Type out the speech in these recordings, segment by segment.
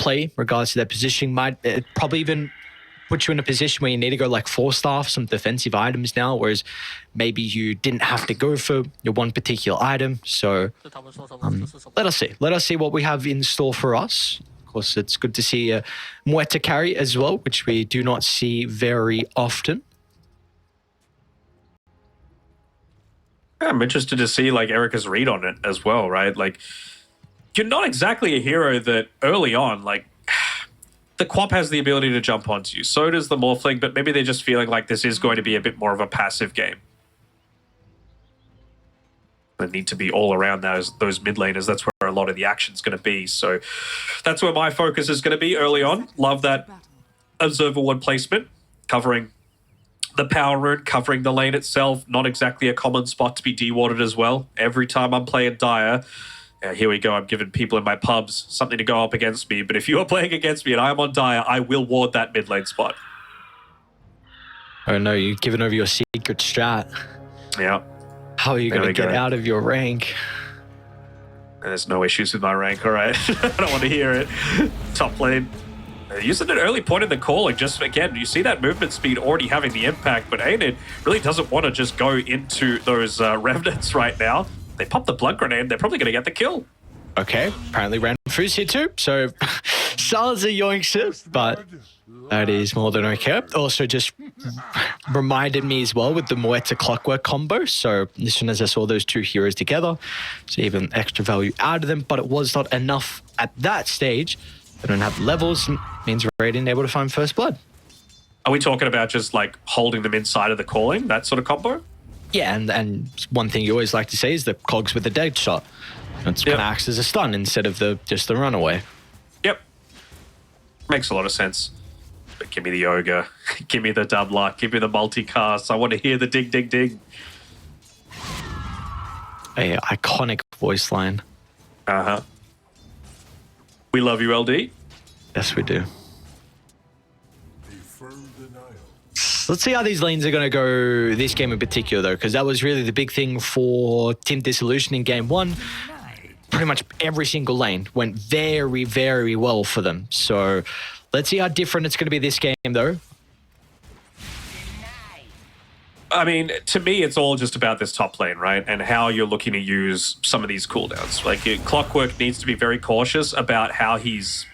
play in regards to their positioning. Might probably even put you in a position where you need to go like force staff, some defensive items now, whereas maybe you didn't have to go for your one particular item. So let us see. Let us see what we have in store for us. Of course, it's good to see a Muerta carry as well, which we do not see very often. Yeah, I'm interested to see like Erica's read on it as well, right? Like, you're not exactly a hero that early on, like, the Quap has the ability to jump onto you. So does the Morphling, but maybe they're just feeling like this is going to be a bit more of a passive game. They need to be all around those mid laners. That's where a lot of the action's going to be. So that's where my focus is going to be early on. Love that Observer Ward placement, covering the power rune, covering the lane itself. Not exactly a common spot to be dewarded as well. Every time I'm playing Dire, here we go, I'm giving people in my pubs something to go up against me. But if you are playing against me and I'm on Dire, I will ward that mid lane spot. Oh no, you've given over your secret strat. Yeah. How are you going to get out of your rank? There's no issues with my rank, all right? I don't want to hear it. Top lane. Using an early point in the calling, just again, you see that movement speed already having the impact, but Aenid really doesn't want to just go into those revenants right now. They pop the blood grenade, they're probably going to get the kill. Okay, apparently random foods here too, so Salazar yoinks it, but that is more than okay. Also just reminded me as well with the Muerta Clockwork combo, so as soon as I saw those two heroes together, so even extra value out of them, but it was not enough at that stage. They don't have levels, means Radiant able to find first blood. Are we talking about just like holding them inside of the calling, that sort of combo? Yeah, and one thing you always like to say is the cogs with the dead shot. It's going to act as a stun instead of just the runaway. Yep. Makes a lot of sense. But give me the Ogre. Give me the dub luck. Give me the multicast. I want to hear the ding, ding, ding. A iconic voice line. Uh-huh. We love you, LD. Yes, we do. Let's see how these lanes are going to go this game in particular, though, because that was really the big thing for Team Disillusion in Game 1. Pretty much every single lane went very, very well for them. So let's see how different it's going to be this game, though. I mean, to me, it's all just about this top lane, right? And how you're looking to use some of these cooldowns. Like, Clockwork needs to be very cautious about how he's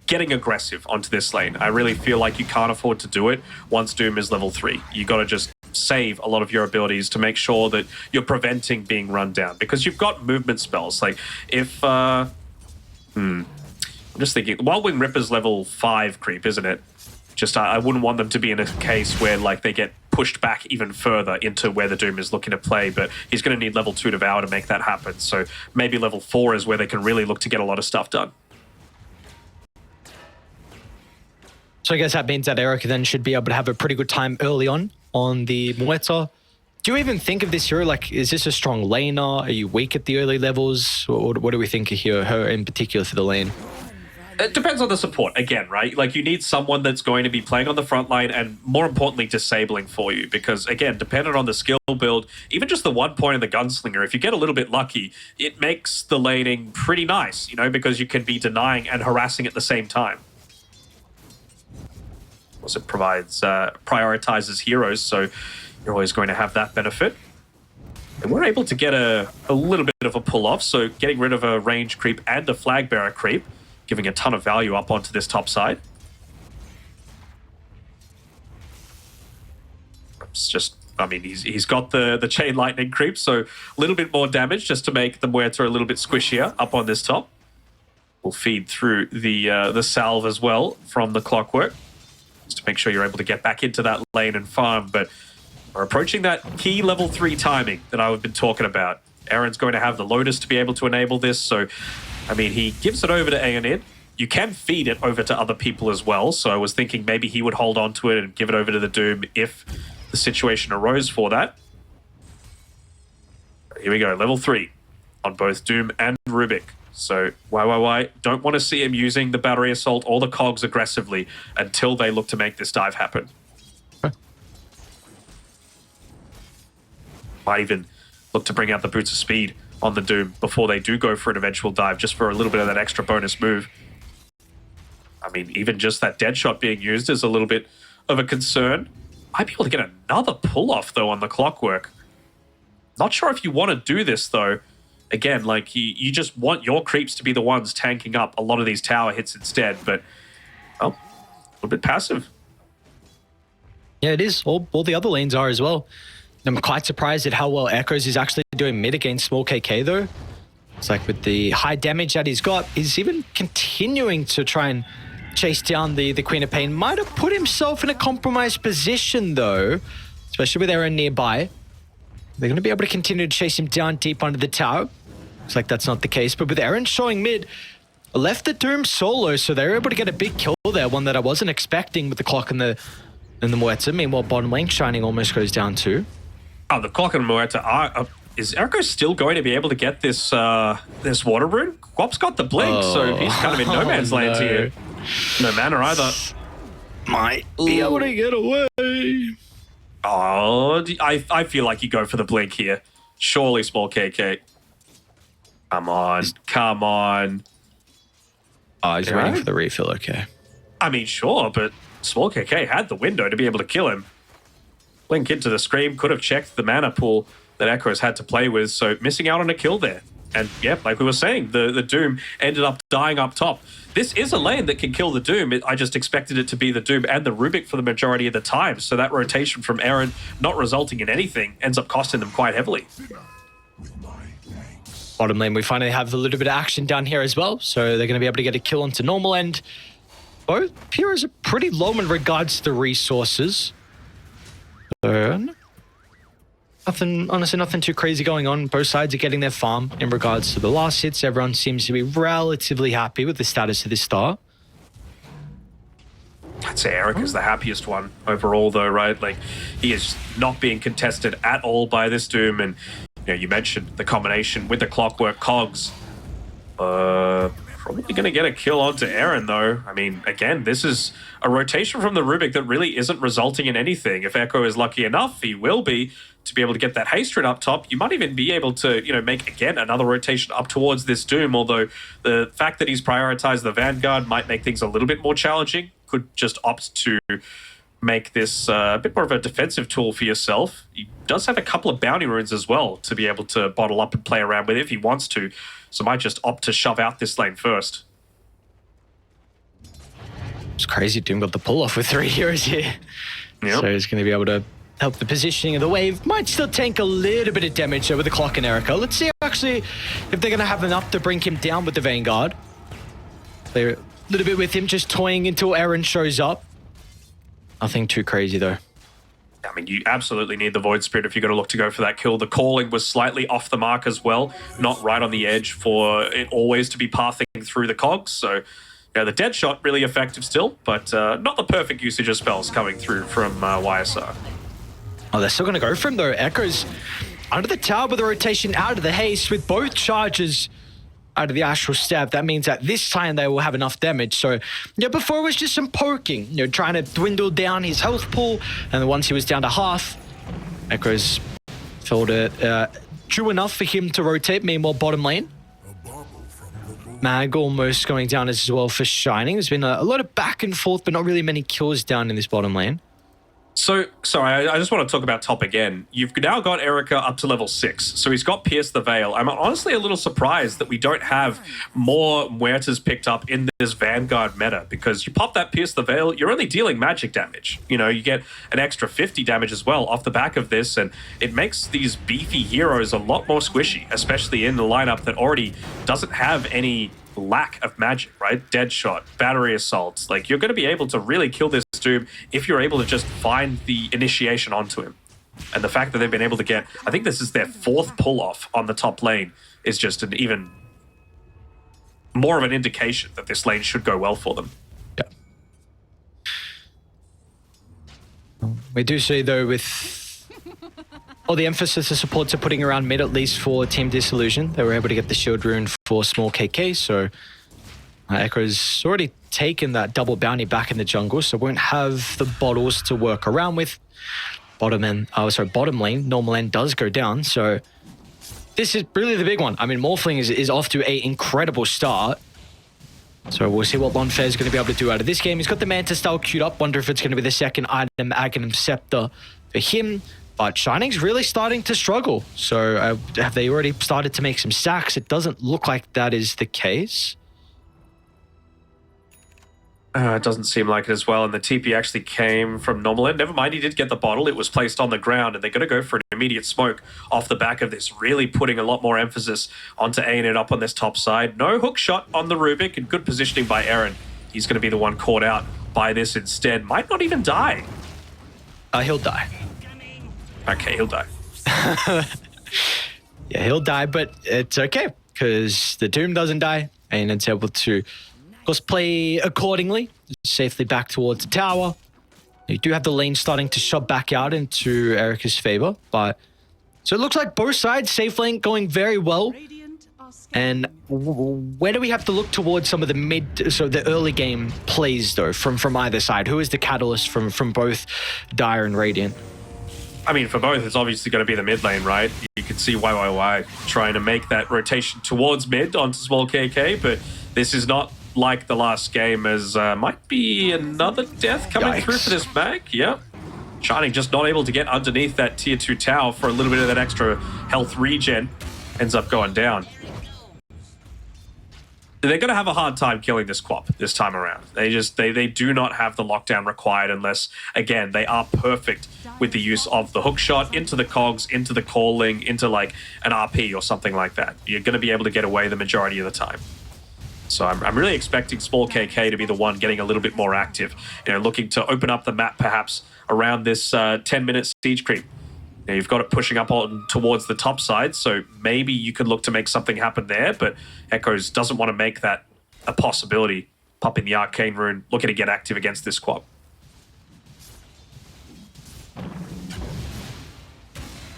getting aggressive onto this lane. I really feel like you can't afford to do it once Doom is level 3. You got to just save a lot of your abilities to make sure that you're preventing being run down, because you've got movement spells. Like, if I'm just thinking, Wildwing Ripper's level 5 creep, isn't it? Just I wouldn't want them to be in a case where like they get pushed back even further into where the Doom is looking to play, but he's going to need level 2 Devour to make that happen. So maybe level 4 is where they can really look to get a lot of stuff done. So I guess that means that Erica then should be able to have a pretty good time early on the Muerta. Do you even think of this hero, like, is this a strong laner? Are you weak at the early levels? What do we think of here, her in particular for the lane? It depends on the support, again, right? Like, you need someone that's going to be playing on the front line and, more importantly, disabling for you. Because, again, depending on the skill build, even just the 1 point in the Gunslinger, if you get a little bit lucky, it makes the laning pretty nice, you know, because you can be denying and harassing at the same time. Also provides, prioritizes heroes, so you're always going to have that benefit. And we're able to get a little bit of a pull-off, so getting rid of a range creep and a flag bearer creep, giving a ton of value up onto this top side. It's just, I mean, he's got the chain lightning creep, so a little bit more damage just to make the Muerta a little bit squishier up on this top. We'll feed through the salve as well from the Clockwork, just to make sure you're able to get back into that lane and farm. But we're approaching that key level 3 timing that I've been talking about. Aaron's going to have the Lotus to be able to enable this, so I mean, he gives it over to Aeonid. You can feed it over to other people as well, so I was thinking maybe he would hold on to it and give it over to the Doom if the situation arose for that. Here we go, level 3 on both Doom and Rubik. So, why, don't want to see him using the Battery Assault or the Cogs aggressively until they look to make this dive happen. Might even look to bring out the Boots of Speed on the Doom before they do go for an eventual dive, just for a little bit of that extra bonus move. I mean, even just that dead shot being used is a little bit of a concern. Might be able to get another pull-off, though, on the Clockwork. Not sure if you want to do this, though. Again, like, you just want your creeps to be the ones tanking up a lot of these tower hits instead, but, well, a little bit passive. Yeah, it is. All the other lanes are as well. I'm quite surprised at how well Echoes is actually doing mid against Small KK, though. It's like with the high damage that he's got, he's even continuing to try and chase down the Queen of Pain. Might have put himself in a compromised position, though, especially with Aaron nearby. They're going to be able to continue to chase him down deep under the tower. Looks like that's not the case, but with Aaron showing mid, left the Doom solo, so they're able to get a big kill there, one that I wasn't expecting with the Clock and the Muerta. Meanwhile, bottom lane, Shining almost goes down too. Oh, the Clock and Muerta are... is Erico still going to be able to get this this water rune? Quap's got the blink, so he's kind of in no man's land here. No mana either. Might be able to get away. Oh, I feel like you go for the blink here. Surely, Small KK. Come on, come on. Oh, he's waiting for the refill, okay. I mean, sure, but Small KK had the window to be able to kill him. Blink into the Scream, could have checked the mana pool that Echoes had to play with, so missing out on a kill there. And yeah, like we were saying, the Doom ended up dying up top. This is a lane that can kill the Doom. I just expected it to be the Doom and the Rubik for the majority of the time, so that rotation from Aaron not resulting in anything ends up costing them quite heavily. Bottom lane, we finally have a little bit of action down here as well, so they're going to be able to get a kill onto normal, and both heroes are pretty low in regards to the resources. Honestly, nothing too crazy going on. Both sides are getting their farm in regards to the last hits. Everyone seems to be relatively happy with the status of this star. I'd say Eric is the happiest one overall, though, right? Like, he is not being contested at all by this Doom, and you know, you mentioned the combination with the Clockwork cogs. Probably going to get a kill onto Aaron, though. I mean, again, this is a rotation from the Rubik that really isn't resulting in anything. If Echo is lucky enough, he will be, to be able to get that haste rune up top. You might even be able to, you know, make, again, another rotation up towards this Doom, although the fact that he's prioritized the Vanguard might make things a little bit more challenging. Could just opt to make this a bit more of a defensive tool for yourself. He does have a couple of bounty runes as well to be able to bottle up and play around with if he wants to. So might just opt to shove out this lane first. It's crazy. Doom got the pull off with 3 heroes here. Yep. So he's going to be able to help the positioning of the wave. Might still tank a little bit of damage though with the Clock and Erica. Let's see actually if they're going to have enough to bring him down with the Vanguard. They're a little bit with him, just toying until Aaron shows up. Nothing too crazy though. I mean, you absolutely need the Void Spirit if you're going to look to go for that kill. The calling was slightly off the mark as well, not right on the edge for it always to be pathing through the cogs. So, yeah, the dead shot really effective still, but not the perfect usage of spells coming through from YSR. Oh, they're still going to go for him though. Echoes under the tower with a rotation out of the haste with both charges out of the Astral Stab. That means that this time they will have enough damage. So, yeah, before it was just some poking, you know, trying to dwindle down his health pool. And then once he was down to half, Echoes felt it true enough for him to rotate. Meanwhile, bottom lane, Mag almost going down as well for Shining. There's been a lot of back and forth, but not really many kills down in this bottom lane. So, sorry, I just want to talk about top again. You've now got Erica up to level 6, so he's got Pierce the Veil. I'm honestly a little surprised that we don't have more Muertas picked up in this Vanguard meta, because you pop that Pierce the Veil, you're only dealing magic damage. You know, you get an extra 50 damage as well off the back of this, and it makes these beefy heroes a lot more squishy, especially in the lineup that already doesn't have any lack of magic, right? Deadshot, battery assaults. Like, you're going to be able to really kill this Doom if you're able to just find the initiation onto him. And the fact that they've been able to get, I think this is their 4th pull-off on the top lane, is just an even more of an indication that this lane should go well for them. Yeah. We do see, though, with all the emphasis the supports are putting around mid, at least for Team Disillusion, they were able to get the shield rune for Small KK, so Echo's already taken that double bounty back in the jungle, so won't have the bottles to work around with. Bottom lane, normal lane does go down, so this is really the big one. I mean, Morphling is off to an incredible start. So we'll see what Lonfair is going to be able to do out of this game. He's got the Manta style queued up. Wonder if it's going to be the second item, Aghanim Scepter, for him. But Shining's really starting to struggle. So have they already started to make some sacks? It doesn't look like that is the case. It doesn't seem like it as well. And the TP actually came from normal end. Never mind, he did get the bottle. It was placed on the ground, and they're going to go for an immediate smoke off the back of this, really putting a lot more emphasis onto Ain it up on this top side. No hook shot on the Rubik, and good positioning by Aaron. He's going to be the one caught out by this instead. Might not even die. He'll die. Okay, he'll die. Yeah, he'll die, but it's okay, because the Doom doesn't die, and it's able to, of course, play accordingly, safely back towards the tower. You do have the lane starting to shove back out into Erica's favor, but so it looks like both sides, safe lane going very well. And where do we have to look towards some of the early game plays though, from either side? Who is the catalyst from both Dire and Radiant? I mean, for both, it's obviously going to be the mid lane, right? You can see YYY trying to make that rotation towards mid onto small KK, but this is not like the last game, as might be another death coming through for this mag. Yep. Shining just not able to get underneath that tier 2 tower for a little bit of that extra health regen. Ends up going down. They're going to have a hard time killing this Quap this time around. They do not have the lockdown required unless, again, they are perfect with the use of the hook shot into the cogs, into the calling, into like an RP or something like that. You're going to be able to get away the majority of the time. So I'm really expecting small KK to be the one getting a little bit more active, looking to open up the map perhaps around this 10-minute siege creep. You've got it pushing up on towards the top side, so maybe you could look to make something happen there, but Echoes doesn't want to make that a possibility. Popping the Arcane Rune, looking to get active against this Quap.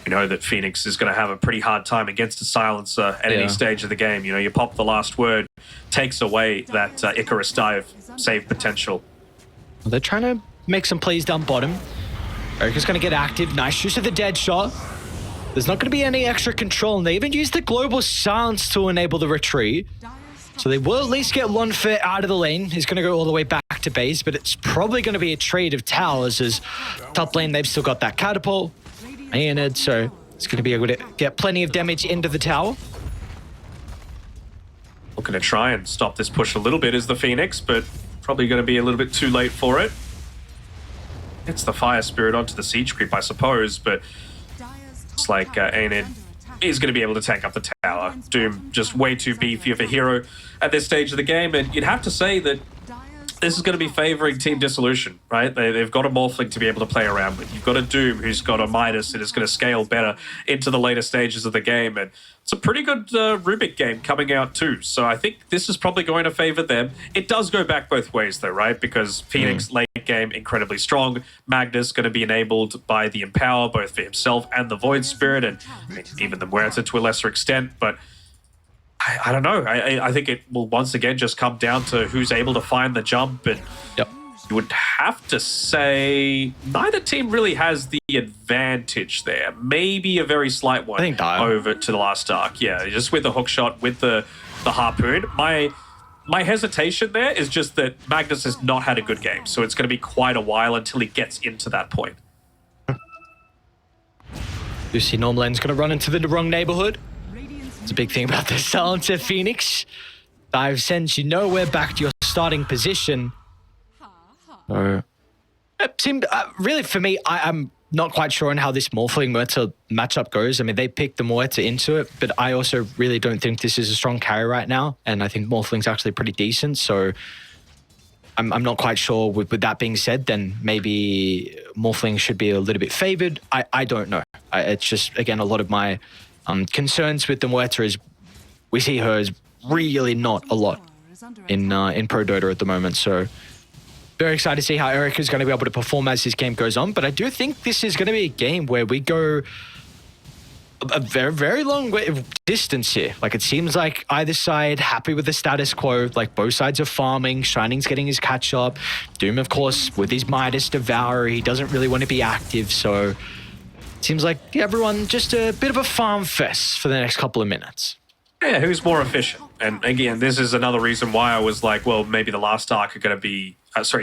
You know that Phoenix is going to have a pretty hard time against a Silencer at any stage of the game. You pop the last word, takes away that Icarus dive save potential. They're trying to make some plays down bottom. Erica's going to get active. Nice use of the dead shot. There's not going to be any extra control, and they even use the global silence to enable the retreat. So they will at least get Lonfair out of the lane. He's going to go all the way back to base, but it's probably going to be a trade of towers, as top lane, they've still got that catapult. Aeonid, so it's going to be able to get plenty of damage into the tower. Looking to try and stop this push a little bit is the Phoenix, but probably going to be a little bit too late for it. It's the Fire Spirit onto the Siege Creep, I suppose, but it's like Aeonid is going to be able to take up the tower. Doom just way too beefy of a hero at this stage of the game, and you'd have to say that this is going to be favoring Team Dissolution, right? They've got a Morphling to be able to play around with. You've got a Doom who's got a Midas that is going to scale better into the later stages of the game, and it's a pretty good Rubik game coming out too. So I think this is probably going to favor them. It does go back both ways though, right? Because Phoenix late game incredibly strong. Magnus going to be enabled by the Empower, both for himself and the Void Spirit, and even the Muerta to a lesser extent, but I don't know. I think it will once again just come down to who's able to find the jump, and you would have to say neither team really has the advantage there. Maybe a very slight one over to the last arc. Yeah, just with the hook shot, with the harpoon. My hesitation there is just that Magnus has not had a good game, so it's going to be quite a while until he gets into that point. You see Normland's going to run into the wrong neighborhood. It's a big thing about the Silencer Phoenix. Dive sends you nowhere back to your starting position. It seemed, really, for me, I'm not quite sure on how this Morphling Muerta matchup goes. I mean, they picked the Muerta into it, but I also really don't think this is a strong carry right now. And I think Morphling's actually pretty decent. So I'm not quite sure. With that being said, then maybe Morphling should be a little bit favored. I don't know. It's just, again, a lot of my concerns with the Muerta is we see her as really not a lot in Pro Dota at the moment. So very excited to see how Eric is going to be able to perform as this game goes on. But I do think this is going to be a game where we go a very, very long distance here. Like, it seems like either side happy with the status quo. Like, both sides are farming. Shining's getting his catch up. Doom, of course, with his Midas Devourer, he doesn't really want to be active. So it seems like everyone just a bit of a farm fest for the next couple of minutes. Yeah, who's more efficient? And again, this is another reason why I was like, well, maybe the last arc are going to be,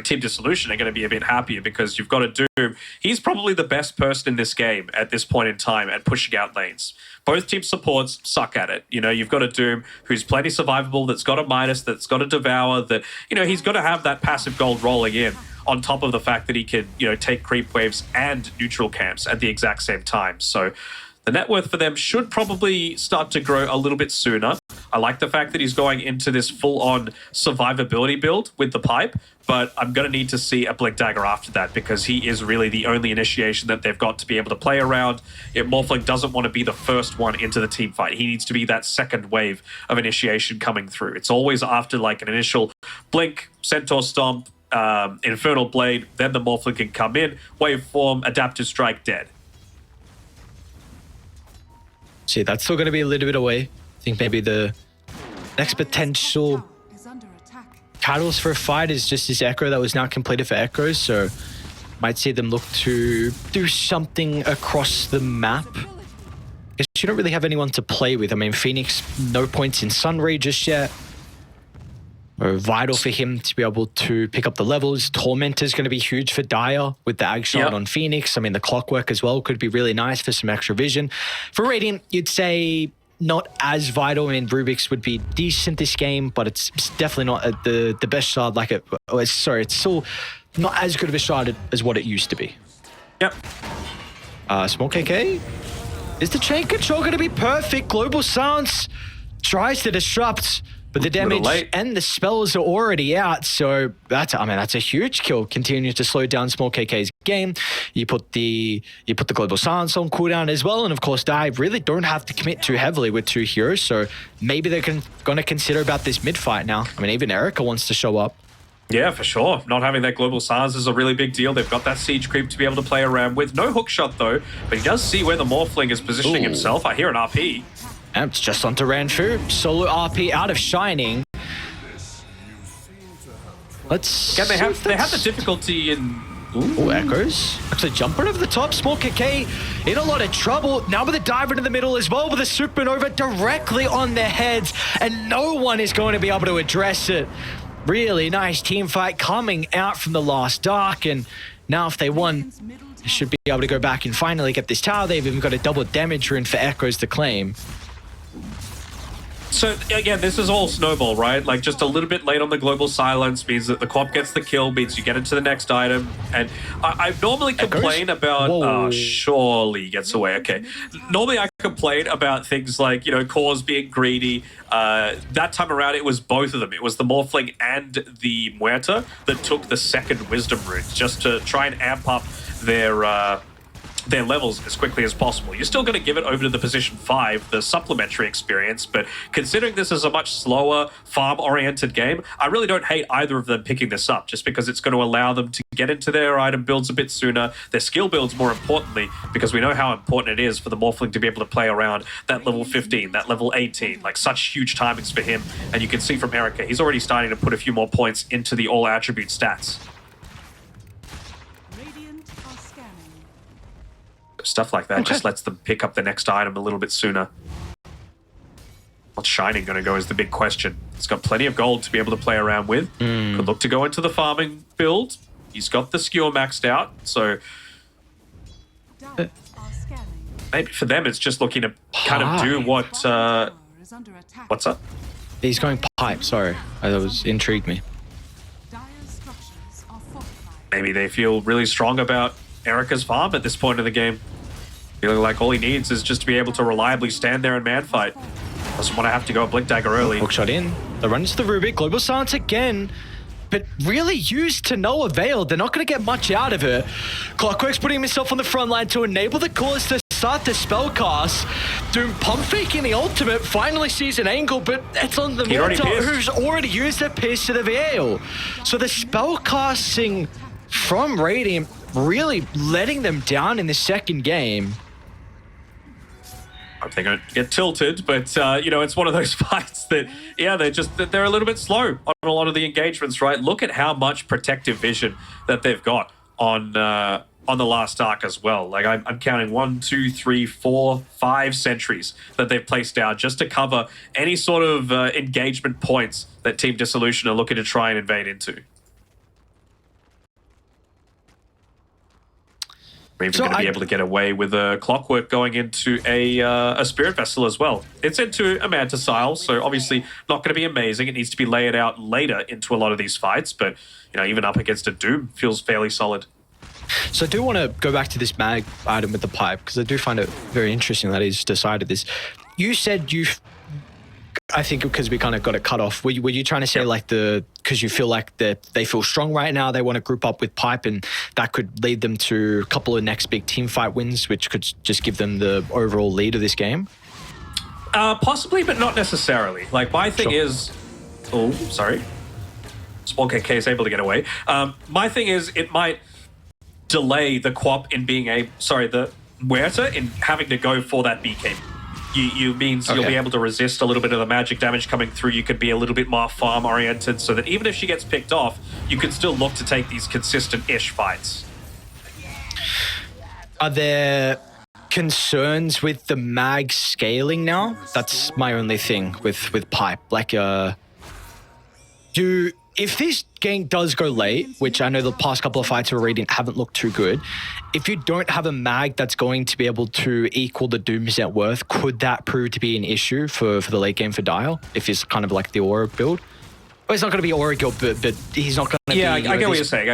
Team Dissolution are going to be a bit happier because you've got a Doom. He's probably the best person in this game at this point in time at pushing out lanes. Both team supports suck at it. You know, you've got a Doom who's plenty survivable, that's got a Midas, that's got a Devour, that, you know, he's got to have that passive gold rolling in on top of the fact that he can, you know, take creep waves and neutral camps at the exact same time. So the net worth for them should probably start to grow a little bit sooner. I like the fact that he's going into this full-on survivability build with the pipe, but I'm going to need to see a Blink Dagger after that because he is really the only initiation that they've got to be able to play around. Morphling doesn't want to be the first one into the team fight. He needs to be that second wave of initiation coming through. It's always after like an initial Blink, Centaur Stomp, Infernal Blade, then the Morphling can come in, Waveform, Adaptive Strike, dead. See, that's still going to be a little bit away. I think maybe the next potential catalyst for a fight is just this Echo that was now completed for Echoes, so might see them look to do something across the map. I guess you don't really have anyone to play with. I mean, Phoenix, no points in Sunray just yet. Vital for him to be able to pick up the levels. Tormentor's going to be huge for Dire with the Ag Shard on Phoenix. I mean, the Clockwork as well could be really nice for some extra vision. For Radiant, you'd say not as vital. I mean, Rubik's would be decent this game, but it's definitely not the best shard like it. Sorry, it's still not as good of a shard as what it used to be. Yep. Small KK. Is the chain control going to be perfect? Global Silence tries to disrupt, but the damage and the spells are already out, so that's a huge kill. Continuing to slow down Small KK's game. You put the Global Silence on cooldown as well, and of course, Dive really don't have to commit too heavily with two heroes, so maybe they're gonna consider about this mid fight now. I mean, even Erica wants to show up. Yeah, for sure. Not having that Global Silence is a really big deal. They've got that Siege Creep to be able to play around with. No hook shot though, but he does see where the Morphling is positioning himself. I hear an RP. And it's just onto Ranfu. Solo RP out of Shining. Let's... Again, they have the difficulty in... Ooh, Echoes. Actually, jumper over the top. Small KK in a lot of trouble. Now with a dive into the middle as well with a Supernova directly on their heads. And no one is going to be able to address it. Really nice team fight coming out from the last Dark. And now if they won, they should be able to go back and finally get this tower. They've even got a double damage rune for Echoes to claim. So again, this is all snowball, right? Like just a little bit late on the Global Silence means that the Quap gets the kill, means you get into the next item. And I normally complain about... Oh, surely he gets away. Okay. Normally I complain about things like, you know, cores being greedy. That time around, it was both of them. It was the Morphling and the Muerta that took the second Wisdom rune just to try and amp up their levels as quickly as possible. You're still going to give it over to the position 5, the supplementary experience, but considering this is a much slower, farm-oriented game, I really don't hate either of them picking this up, just because it's going to allow them to get into their item builds a bit sooner, their skill builds more importantly, because we know how important it is for the Morphling to be able to play around that level 15, that level 18, like such huge timings for him. And you can see from Erica, he's already starting to put a few more points into the all-attribute stats. Stuff like that just lets them pick up the next item a little bit sooner. What's Shining going to go is the big question. He's got plenty of gold to be able to play around with. Could look to go into the farming build. He's got the skewer maxed out, so maybe for them it's just looking to kind of do what... What's up? He's going pipe, sorry. That was intrigued me. Maybe they feel really strong about Erica's farm at this point of the game. Feeling like all he needs is just to be able to reliably stand there and man fight. Doesn't want to have to go a Blink Dagger early. Hookshot in. The run into the Rubik. Global Silence again. But really used to no avail. They're not going to get much out of it. Clockwork's putting himself on the front line to enable the cores to start the spell cast. Doom pump faking the ultimate. Finally sees an angle, but it's on the Murta, who's already used a Pierce to the Veil. So the spell casting from Radiant really letting them down in the second game. I think I get tilted, but you know, it's one of those fights that, yeah, they're a little bit slow on a lot of the engagements, right? Look at how much protective vision that they've got on on the last arc as well. Like I'm counting 1, 2, 3, 4, 5 sentries that they've placed down just to cover any sort of engagement points that Team Disillusion are looking to try and invade into. We're even going to be able to get away with a Clockwork going into a Spirit Vessel as well. It's into a Manticile, so obviously not going to be amazing. It needs to be layered out later into a lot of these fights, but even up against a Doom feels fairly solid. So I do want to go back to this mag item with the pipe, because I do find it very interesting that he's decided this. You said I think because we kind of got it cut off. Were you trying to say like because you feel like that they feel strong right now, they want to group up with Pipe, and that could lead them to a couple of next big team fight wins, which could just give them the overall lead of this game? Possibly, but not necessarily. Like my thing is, oh, sorry, Spawn KK is able to get away. My thing is, it might delay the Quap in being the Muerta in having to go for that BKB. You'll be able to resist a little bit of the magic damage coming through. You could be a little bit more farm oriented, so that even if she gets picked off, you can still look to take these consistent-ish fights. Are there concerns with the mag scaling now? That's my only thing with Pipe. Like, if this game does go late, which I know the past couple of fights we're reading haven't looked too good, if you don't have a mag that's going to be able to equal the Doom's net worth, could that prove to be an issue for the late game for Dial? If it's kind of like the Aura build? Well, it's not going to be Aura guild, but he's not going to be... Yeah, I get what you're saying.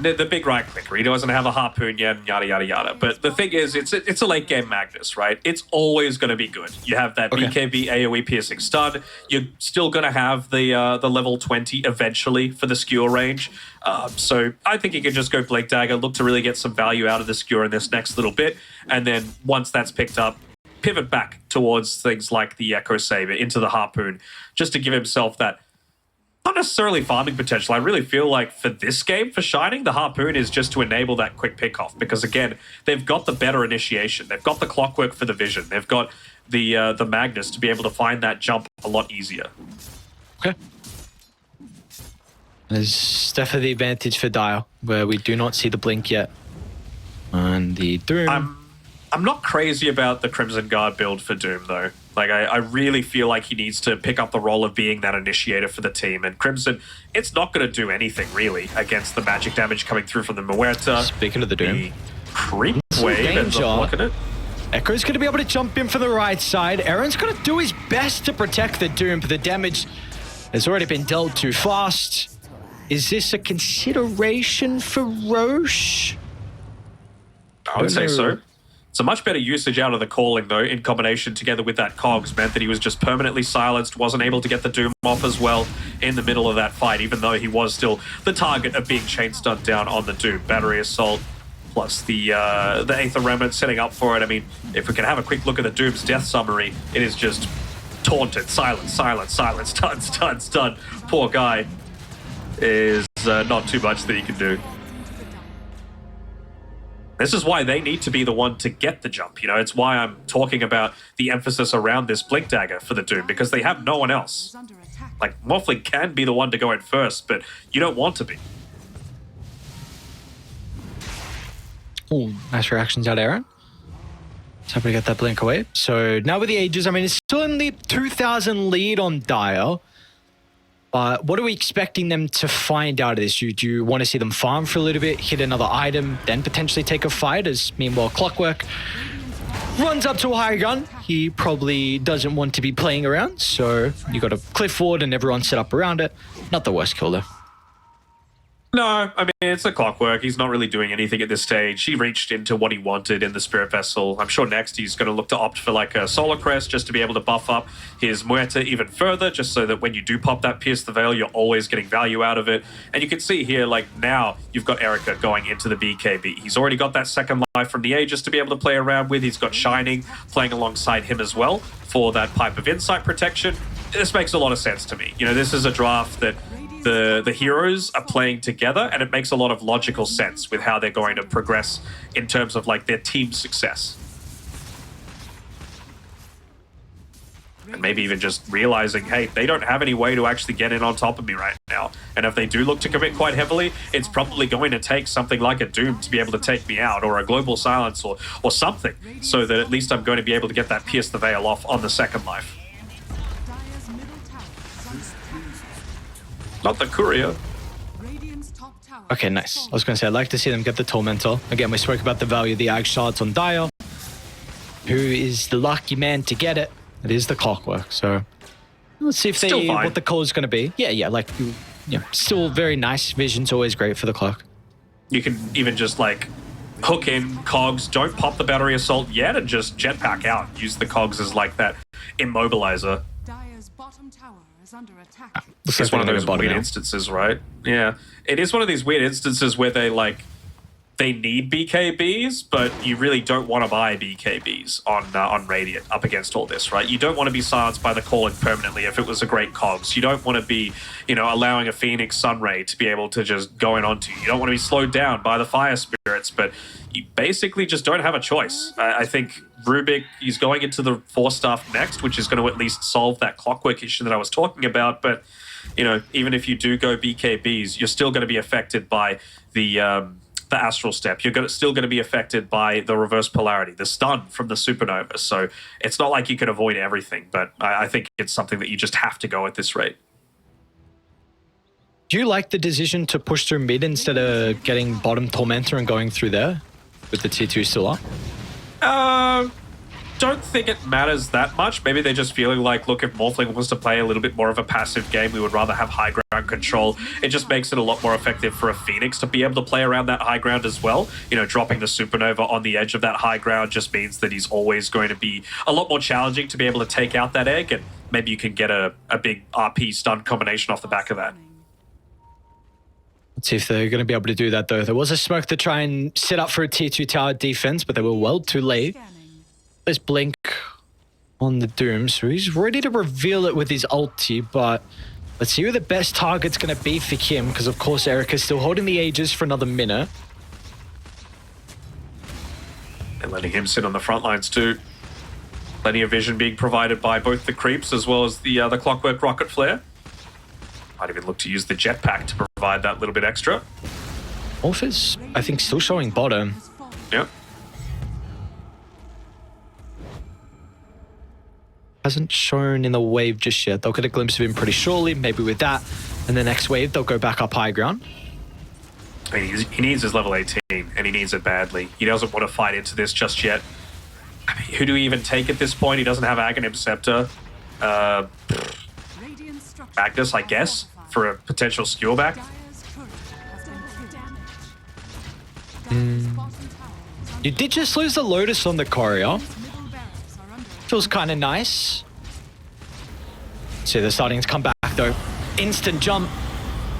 The big right clicker. He doesn't have a harpoon yet, and yada, yada, yada. But the thing is, it's a late game Magnus, right? It's always going to be good. You have that BKB AoE piercing stun. You're still going to have the level 20 eventually for the skewer range. So I think you can just go Blink Dagger, look to really get some value out of the skewer in this next little bit. And then once that's picked up, pivot back towards things like the Echo Saber into the harpoon, just to give himself that not necessarily farming potential. I really feel like for this game, for Shining, the Harpoon is just to enable that quick pick-off. Because again, they've got the better initiation. They've got the Clockwork for the vision. They've got the Magnus to be able to find that jump a lot easier. Okay. There's definitely the advantage for Dial, where we do not see the blink yet. And the Doom... I'm not crazy about the Crimson Guard build for Doom, though. Like, I really feel like he needs to pick up the role of being that initiator for the team. And Crimson, it's not going to do anything, really, against the magic damage coming through from the Muerta. Speaking of the Doom. The creep wave ends up blocking it. Echo's going to be able to jump in for the right side. Aaron's going to do his best to protect the Doom, but the damage has already been dealt too fast. Is this a consideration for Roche? I would say so. It's a much better usage out of the calling, though, in combination together with that Cogs, meant that he was just permanently silenced, wasn't able to get the Doom off as well in the middle of that fight, even though he was still the target of being chain stunned down on the Doom. Battery Assault, plus the Aether Remnant setting up for it. I mean, if we can have a quick look at the Doom's death summary, it is just taunted, silence, silence, silence, stun, stun, stun. Poor guy is not too much that he can do. This is why they need to be the one to get the jump. You know, it's why I'm talking about the emphasis around this Blink Dagger for the Doom, because they have no one else. Like, Morphling can be the one to go in first, but you don't want to be. Oh, nice reactions out, Aaron. Just happy to get that blink away. So now with the ages, I mean, it's still in the 2,000 lead on Dial. What are we expecting them to find out of this? Do you want to see them farm for a little bit, hit another item, then potentially take a fight? As meanwhile, Clockwork runs up to a higher gun. He probably doesn't want to be playing around, so you got a cliff ward and everyone set up around it. Not the worst kill, though. No, I mean, it's a Clockwork. He's not really doing anything at this stage. He reached into what he wanted in the Spirit Vessel. I'm sure next he's going to look to opt for like a Solar Crest just to be able to buff up his Muerta even further, just so that when you do pop that Pierce the Veil, you're always getting value out of it. And you can see here, like now, you've got Erica going into the BKB. He's already got that second life from the Aegis to be able to play around with. He's got Shining playing alongside him as well for that Pipe of Insight protection. This makes a lot of sense to me. You know, this is a draft that the heroes are playing together, and it makes a lot of logical sense with how they're going to progress in terms of like their team success. And maybe even just realizing, hey, they don't have any way to actually get in on top of me right now. And if they do look to commit quite heavily, it's probably going to take something like a Doom to be able to take me out, or a Global Silence, or something, so that at least I'm going to be able to get that Pierce the Veil off on the second life. Not the Courier. Okay, nice. I was going to say, I'd like to see them get the Tormentor. Again, we spoke about the value of the Ag Shards on Dire. Who is the lucky man to get it? It is the Clockwork. So let's see if what the call is going to be. Yeah, like, still very nice. Vision's always great for the Clock. You can even just like hook in Cogs, don't pop the Battery Assault yet, and just jetpack out. Use the Cogs as like that immobilizer. Dire's bottom tower is under attack. It's one of those weird instances, right? Yeah. It is one of these weird instances where they need BKBs, but you really don't want to buy BKBs on Radiant up against all this, right? You don't want to be silenced by the calling permanently if it was a great Cogs. You don't want to be, allowing a Phoenix Sunray to be able to just go in onto you. You don't want to be slowed down by the Fire Spirits, but you basically just don't have a choice. I think Rubik is going into the 4-staff next, which is going to at least solve that Clockwork issue that I was talking about, but even if you do go BKBs, you're still going to be affected by the Astral Step. You're still going to be affected by the Reverse Polarity, the stun from the Supernova. So it's not like you can avoid everything, but I think it's something that you just have to go at this rate. Do you like the decision to push through mid instead of getting bottom Tormentor and going through there with the T2 still up? Don't think it matters that much. Maybe they're just feeling like, look, if Morphling wants to play a little bit more of a passive game, we would rather have high ground control. It just makes it a lot more effective for a Phoenix to be able to play around that high ground as well. Dropping the Supernova on the edge of that high ground just means that he's always going to be a lot more challenging to be able to take out that egg, and maybe you can get a big RP stun combination off the back of that. Let's see if they're going to be able to do that, though. There was a smoke to try and set up for a T2 tower defense, but they were well too late. There's Blink on the Doom, so he's ready to reveal it with his ulti, but let's see who the best target's going to be for him, because of course Erica's still holding the Aegis for another minute. And letting him sit on the front lines too. Plenty of vision being provided by both the creeps as well as the Clockwork Rocket Flare. Might even look to use the jetpack to provide that little bit extra. Wolf is, I think, still showing bottom. Yep. Hasn't shown in the wave just yet. They'll get a glimpse of him pretty shortly, maybe with that. And the next wave, they'll go back up high ground. I mean, he needs his level 18, and he needs it badly. He doesn't want to fight into this just yet. I mean, who do we even take at this point? He doesn't have Aghanim Scepter. Magnus, I guess, for a potential skewer back. You did just lose the Lotus on the Courier. Feels kind of nice. See, they're starting to come back, though. Instant jump.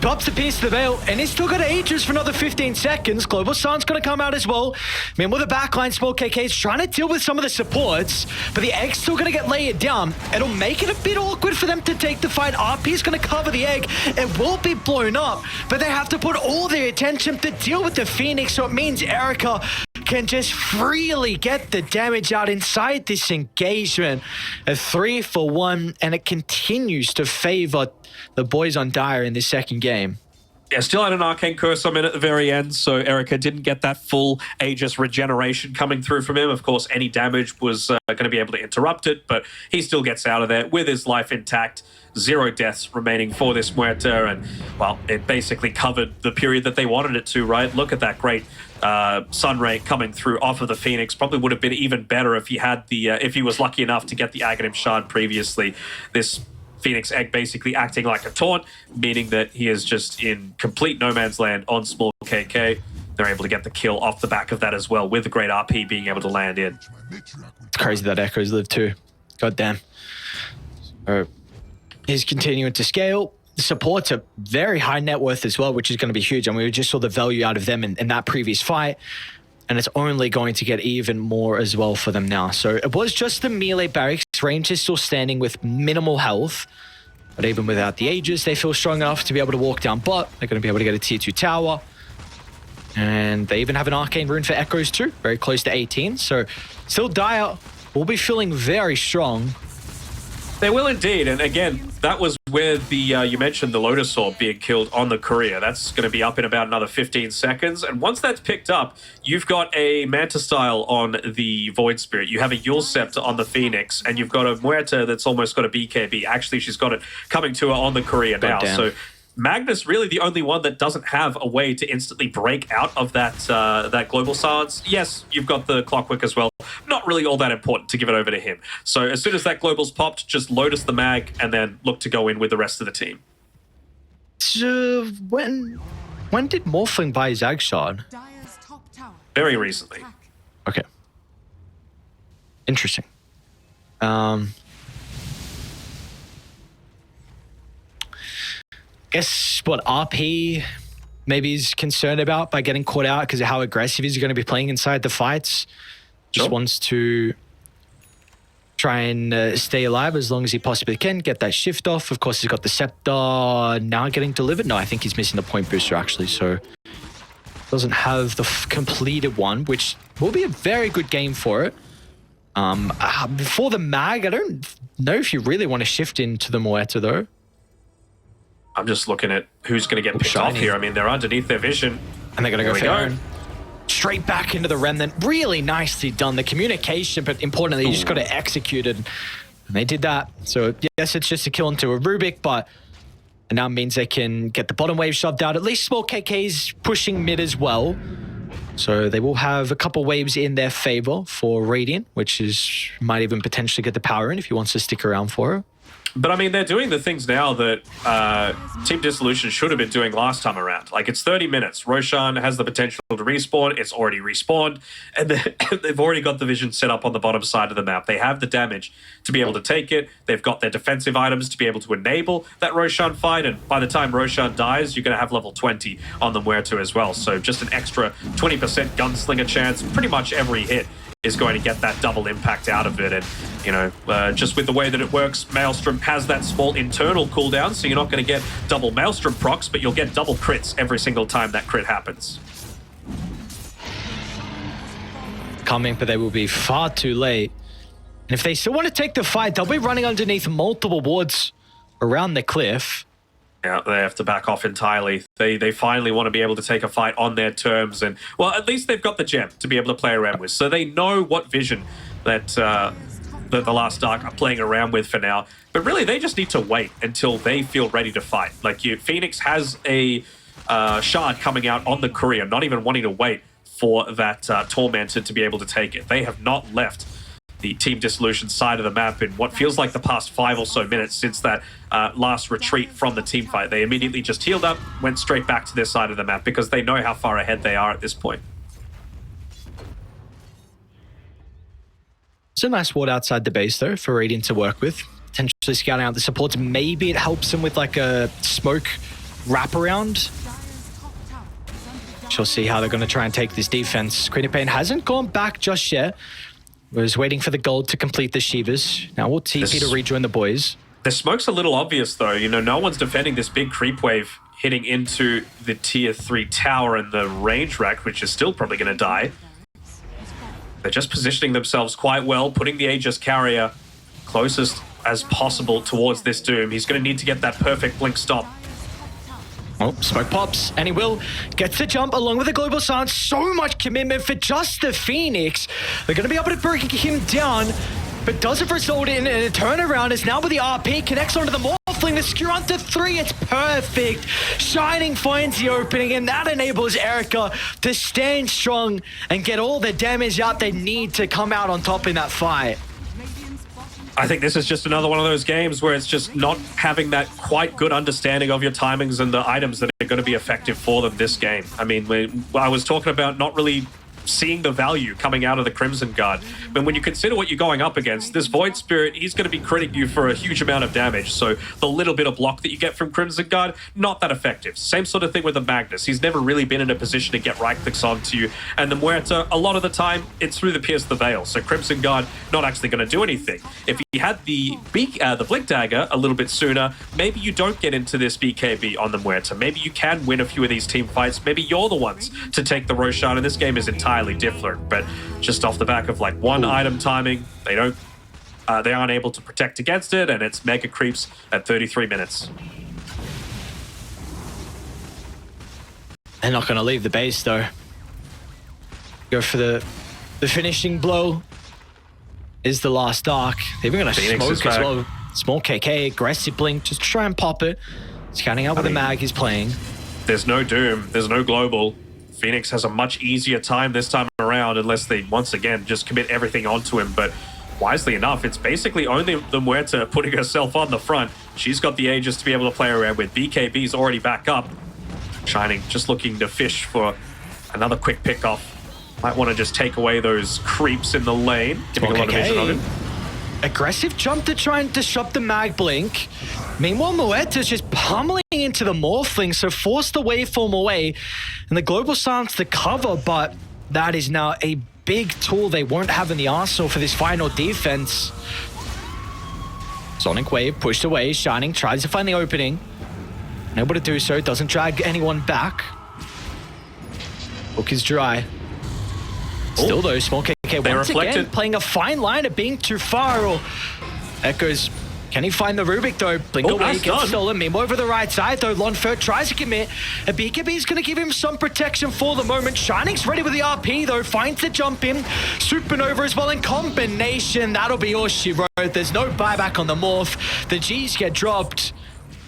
Pops the Pierce to the Veil, and he's still got Aegis for another 15 seconds. Global Sun's going to come out as well. I mean, with the backline, Small KK's trying to deal with some of the supports, but the Egg's still going to get layered down. It'll make it a bit awkward for them to take the fight. RP's going to cover the Egg. It will be blown up, but they have to put all their attention to deal with the Phoenix, so it means Erica can just freely get the damage out inside this engagement. A 3-for-1, and it continues to favor the boys on Dire in this second game. Yeah, still had an Arcane Curse on him at the very end, so Erica didn't get that full Aegis regeneration coming through from him. Of course, any damage was going to be able to interrupt it, but he still gets out of there with his life intact. 0 deaths remaining for this Muerta, and, well, it basically covered the period that they wanted it to, right? Look at that great Sunray coming through off of the Phoenix. Probably would have been even better if he had the if he was lucky enough to get the Aghanim Shard previously. This Phoenix Egg basically acting like a taunt, meaning that he is just in complete no man's land on Small KK. They're able to get the kill off the back of that as well, with the great RP being able to land in. It's crazy that Echoes live too. God damn. He's continuing to scale. The supports are very high net worth as well, which is going to be huge. And we just saw the value out of them in that previous fight. And it's only going to get even more as well for them now. So it was just the melee barracks. Range is still standing with minimal health. But even without the Aegis, they feel strong enough to be able to walk down bot. They're going to be able to get a tier 2 tower. And they even have an Arcane Rune for Echoes too. Very close to 18. So still Dire will be feeling very strong. They will indeed, and again, that was where the you mentioned the Lotus Orb being killed on the Courier. That's going to be up in about another 15 seconds, and once that's picked up, you've got a Manta Style on the Void Spirit, you have a Yule Scepter on the Phoenix, and you've got a Muerta that's almost got a BKB. Actually, she's got it coming to her on the Courier now, so Magnus really the only one that doesn't have a way to instantly break out of that that global silence. Yes, you've got the Clockwork as well. Not really all that important to give it over to him. So as soon as that global's popped, just Lotus the mag and then look to go in with the rest of the team. So when did Morphling buy his Ag Shard? Dire's top tower. Very recently. Okay. Interesting. Guess what RP maybe is concerned about by getting caught out because of how aggressive he's going to be playing inside the fights. Just wants to try and stay alive as long as he possibly can, get that shift off. Of course, he's got the Scepter now getting delivered. No, I think he's missing the point booster actually, so doesn't have the completed one, which will be a very good game for it. Before the mag, I don't know if you really want to shift into the Muerta though. I'm just looking at who's going to get picked off here. I mean, they're underneath their vision. And they're going to go for their own. Straight back into the Remnant. Really nicely done. The communication, but importantly, you just got to execute it. And they did that. So, yes, it's just a kill into a Rubik, but it now means they can get the bottom wave shoved out. At least small KK's pushing mid as well. So they will have a couple waves in their favor for Radiant, which is might even potentially get the power in if he wants to stick around for her. But I mean, they're doing the things now that Team Dissolution should have been doing last time around. Like, it's 30 minutes. Roshan has the potential to respawn. It's already respawned. And they've already got the vision set up on the bottom side of the map. They have the damage to be able to take it. They've got their defensive items to be able to enable that Roshan fight. And by the time Roshan dies, you're going to have level 20 on the Muerta as well. So just an extra 20% gunslinger chance. Pretty much every hit is going to get that double impact out of it. And, you know, just with the way that it works, Maelstrom has that small internal cooldown, so you're not going to get double Maelstrom procs, but you'll get double crits every single time that crit happens. Coming, but they will be far too late. And if they still want to take the fight, they'll be running underneath multiple wards around the cliff. Yeah, they have to back off entirely. They finally want to be able to take a fight on their terms, and well, at least they've got the gem to be able to play around with, so they know what vision that the Last Dark are playing around with for now. But really, they just need to wait until they feel ready to fight. Like, Phoenix has a shard coming out on the Courier, not even wanting to wait for that Tormented to be able to take it. They have not left the Team Dissolution side of the map in what feels like the past 5 or so minutes since that last retreat from the team fight. They immediately just healed up, went straight back to their side of the map because they know how far ahead they are at this point. It's a nice ward outside the base though for Radiant to work with. Potentially scouting out the supports. Maybe it helps them with like a smoke wraparound. She'll see how they're going to try and take this defense. Queen of Pain hasn't gone back just yet. Was waiting for the gold to complete the Shivas. Now we'll TP to rejoin the boys. The smoke's a little obvious though. You know, no one's defending this big creep wave hitting into the tier 3 tower and the range rack, which is still probably going to die. They're just positioning themselves quite well, putting the Aegis carrier closest as possible towards this Doom. He's going to need to get that perfect blink stop. Oh, smoke pops, and he will. Gets the jump along with the global silence. So much commitment for just the Phoenix. They're going to be able to break him down, but doesn't result in a turnaround. As now with the RP, connects onto the Morphling. The skewer onto 3, it's perfect. Shining finds the opening, and that enables Erica to stand strong and get all the damage out they need to come out on top in that fight. I think this is just another one of those games where it's just not having that quite good understanding of your timings and the items that are going to be effective for them this game. I mean, I was talking about not really seeing the value coming out of the Crimson Guard. But when you consider what you're going up against, this Void Spirit, he's going to be critting you for a huge amount of damage. So the little bit of block that you get from Crimson Guard, not that effective. Same sort of thing with the Magnus. He's never really been in a position to get right clicks onto you. And the Muerta, a lot of the time, it's through the Pierce the Veil. So Crimson Guard not actually going to do anything. If he had the Blink Dagger a little bit sooner, maybe you don't get into this BKB on the Muerta. Maybe you can win a few of these team fights. Maybe you're the ones to take the Roshan, and this game is entirely different. But just off the back of like one item timing, they don't they aren't able to protect against it, and it's mega creeps at 33 minutes. They're not going to leave the base, though. Go for the finishing blow. Is the last dark. They're even going to Phoenix is smoke as back. well. Small KK, aggressive blink, just try and pop it. Scanning out where the mag is playing. There's no Doom, there's no Global. Phoenix has a much easier time this time around unless they, once again, just commit everything onto him. But wisely enough, it's basically only the Muerta putting herself on the front. She's got the Aegis to be able to play around with. BKB's already back up. Shining, just looking to fish for another quick pick-off. Might want to just take away those creeps in the lane. Giving a lot of vision on him. Aggressive jump to try and disrupt the mag blink. Meanwhile, Muerta's just pummeling into the Morphling, so force the waveform away. And the Global Silence to cover, but that is now a big tool they won't have in the arsenal for this final defense. Sonic Wave pushed away. Shining tries to find the opening. Unable to do so, doesn't drag anyone back. Hook is dry. Still though, Small KK once again playing a fine line of being too far. Or Echoes, can he find the Rubik though? Blink away, nice gets done. stolen. Meanwhile, over the right side though, Lonfert tries to commit. And BKB's going to give him some protection for the moment. Shining's ready with the RP though, finds the jump in. Supernova as well in combination. That'll be all she wrote. There's no buyback on the Morph. The G's get dropped.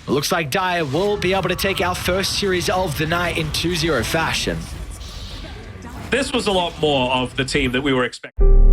It looks like Dire will be able to take our first series of the night in 2-0 fashion. This was a lot more of the team that we were expecting.